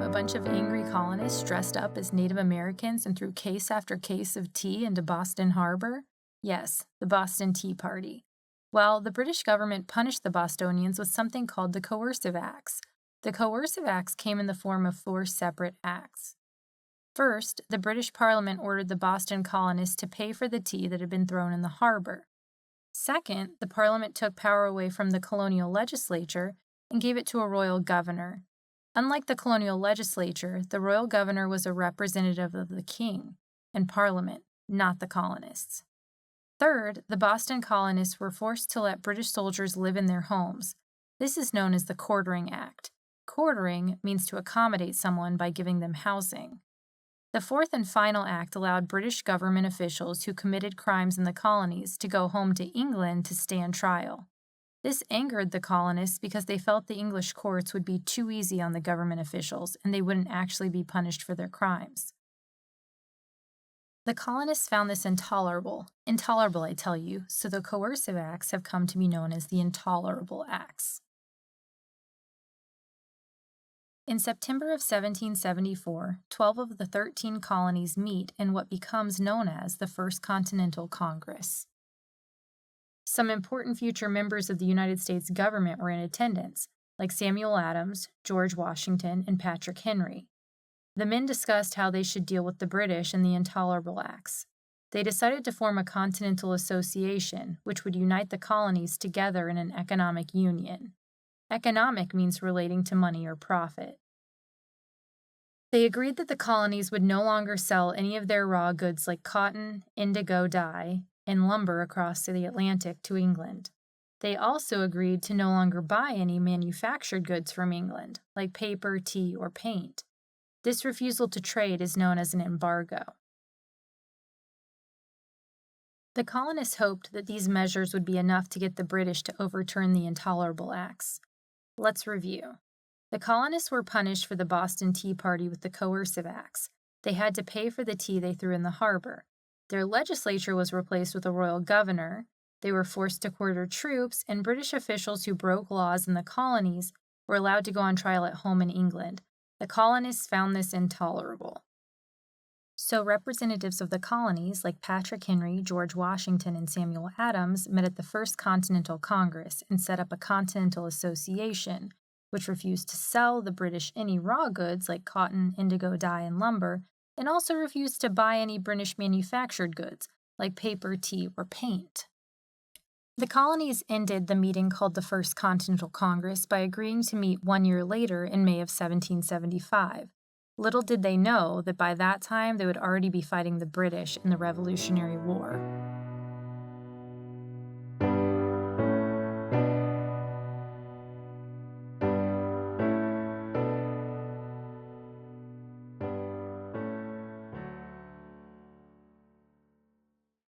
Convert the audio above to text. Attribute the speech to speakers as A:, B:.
A: a bunch of angry colonists dressed up as Native Americans and threw case after case of tea into Boston Harbor? Yes, the Boston Tea Party. Well, the British government punished the Bostonians with something called the Coercive Acts. The Coercive Acts came in the form of four separate acts. First, the British Parliament ordered the Boston colonists to pay for the tea that had been thrown in the harbor. Second, the Parliament took power away from the colonial legislature and gave it to a royal governor. Unlike the colonial legislature, the royal governor was a representative of the king and Parliament, not the colonists. Third, the Boston colonists were forced to let British soldiers live in their homes. This is known as the Quartering Act. Quartering means to accommodate someone by giving them housing. The fourth and final act allowed British government officials who committed crimes in the colonies to go home to England to stand trial. This angered the colonists because they felt the English courts would be too easy on the government officials and they wouldn't actually be punished for their crimes. The colonists found this intolerable, I tell you, so the Coercive Acts have come to be known as the Intolerable Acts. In September of 1774, 12 of the 13 colonies meet in what becomes known as the First Continental Congress. Some important future members of the United States government were in attendance, like Samuel Adams, George Washington, and Patrick Henry. The men discussed how they should deal with the British and the Intolerable Acts. They decided to form a continental association, which would unite the colonies together in an economic union. Economic means relating to money or profit. They agreed that the colonies would no longer sell any of their raw goods like cotton, indigo dye, and lumber across the Atlantic to England. They also agreed to no longer buy any manufactured goods from England, like paper, tea, or paint. This refusal to trade is known as an embargo. The colonists hoped that these measures would be enough to get the British to overturn the Intolerable Acts. Let's review. The colonists were punished for the Boston Tea Party with the Coercive Acts. They had to pay for the tea they threw in the harbor. Their legislature was replaced with a royal governor. They were forced to quarter troops, and British officials who broke laws in the colonies were allowed to go on trial at home in England. The colonists found this intolerable. So representatives of the colonies, like Patrick Henry, George Washington, and Samuel Adams, met at the First Continental Congress and set up a continental association, which refused to sell the British any raw goods like cotton, indigo dye, and lumber, and also refused to buy any British manufactured goods like paper, tea, or paint. The colonies ended the meeting called the First Continental Congress by agreeing to meet 1 year later in May of 1775. Little did they know that by that time they would already be fighting the British in the Revolutionary War.